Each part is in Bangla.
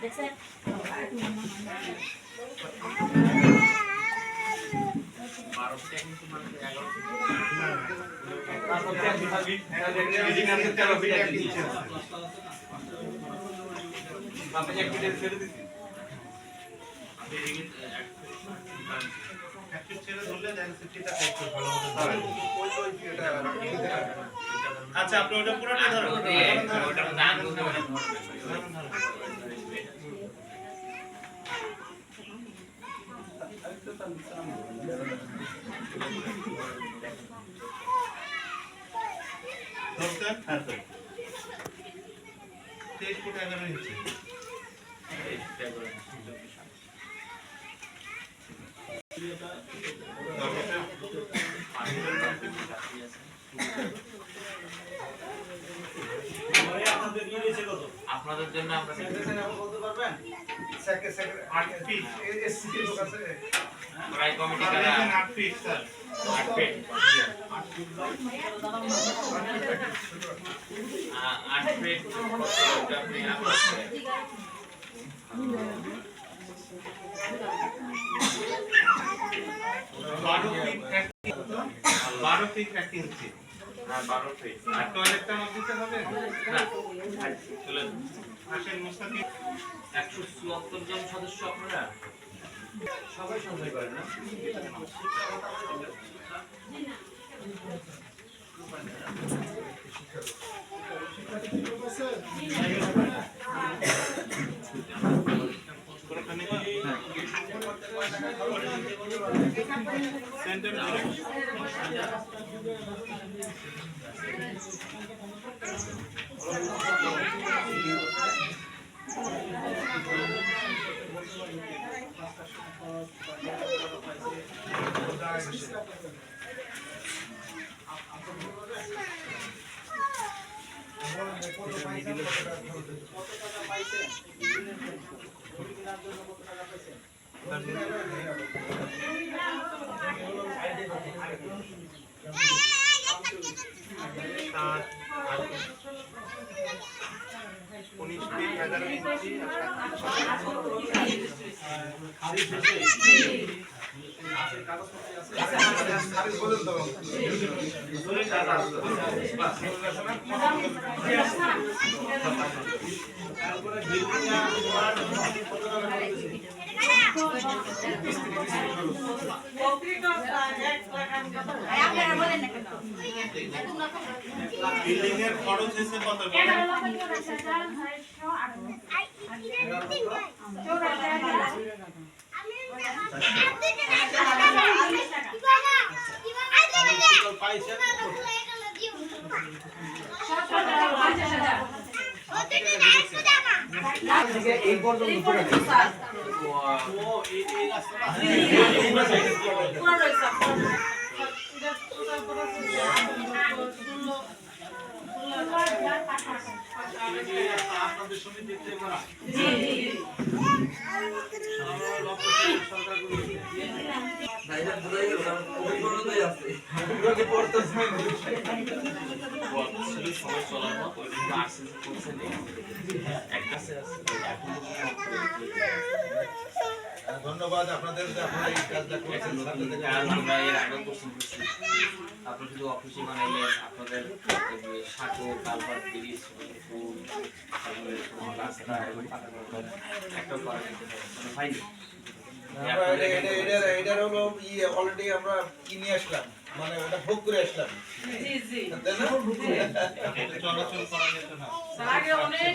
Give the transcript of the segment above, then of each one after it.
দেখছেন আচ্ছা আপনি ওটা পুরোটা ধরুন ওটা দান করতে পারেন ধরতেন হ্যাঁ স্যার 23 ফুট 11 ইঞ্চি আপনাদের জন্য আমরা বলতে পারবেন সেকে 8 ফিট এসসি লোক আছে প্রায় কমিটি করা 8 ফিট স্যার 8 ফিট 8 ফিট ওটা আপনি বারো ফিট 1 ইঞ্চি হ্যাঁ 12 ফিট আর টয়লেটটা আমাকে দিতে হবে না চলে আসেন মুস্তাফি 174 জন সদস্য আপনারা সবাই সঞ্চয় করেন না সেন্টার বিল্ডিং এর খরচ হয়েছে কত এই পর্যন্ত আপনাদের সমিতিতে করা জি জি সরকার ভাইরা বুঝাই গেল ওই বড়ই আছে ওগুলোকে পড়তে চাই না সময় চলার মত ওই দিন আরসিসি করছে নেই একটা আছে ধন্যবাদ আপনাদের যে আপনারা এই কাজটা করেছেন আমরা এর আগে কোশ্চেন করছি আপনারা শুধু অফিসে বানাইলেন আপনাদের শাকো কালভার্ট ব্রিজ ফুল তারপরে রাস্তা এবং একটা করা যেতে মানে ফাইনাল এটার হলো অলরেডি আমরা কিনে আসলাম মানে ওটা ভোগ করে আসলাম জি জি তাই না চলাচল করা যেত না আগে অনেক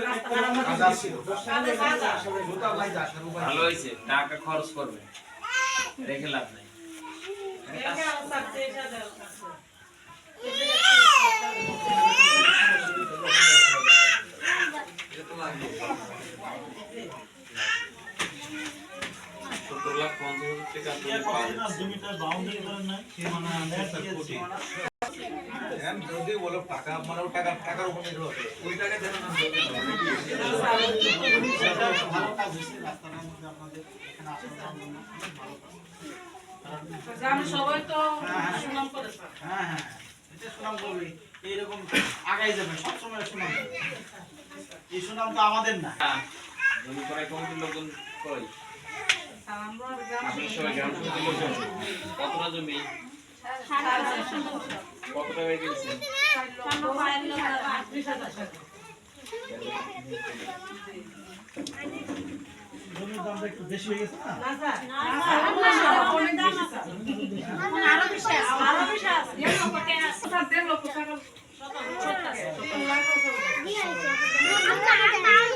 রাস্তা ছিল ভালো হয়েছে টাকা খরচ করবে রেখে লাভ নাই যদি বলো টাকা মানে টাকার উপর নির্ভর করে ওই টাকা দেন না ভালো কাজ হয়েছে রাস্তার মধ্যে আপনাদের এখানে আসার জন্য ভালো কাজ আমরা সবাই তো সুনাম করেছে হ্যাঁ হ্যাঁ এটা সুনাম করবে এইরকম আগাই যাবে সব সময় সুনাম এই সুনাম তো আমাদের না। জমি ক্রয় কমিটির লোকজন কই? আপনি সবাই গ্রাম সমিতির লোকজন? কতটা জমি? কত টাকায় কিনছেন? জমির দামটা একটু বেশি হয়ে গেছে না?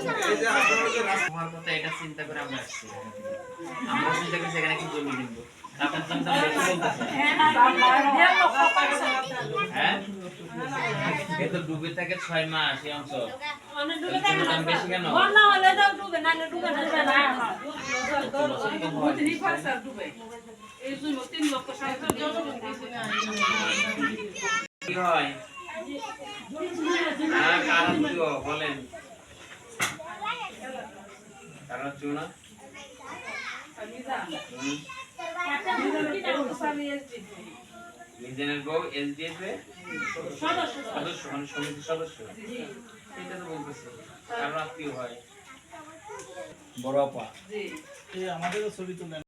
এই যে আপনারা যে আমার কথা এটা চিন্তা করে আমরা আসছি। আমরা চিন্তা করছি এখানে কি জমি কিনবো। আপনার দাম বেশি বলতেছেন। হ্যাঁ? এ তো ডুবে থাকে 6 মাস এই অঞ্চল। দাম বেশি কেন? কি হয়? কারণ কি বলেন? কারণ কি না? মিজানের বউ এসডিএফ এ সদস্য মানে সমিতির সদস্য। এটা তো বলতেছি কারণ আত্মীয় হয় বড় আপা। এই আমাদেরও ছবি তুলেন।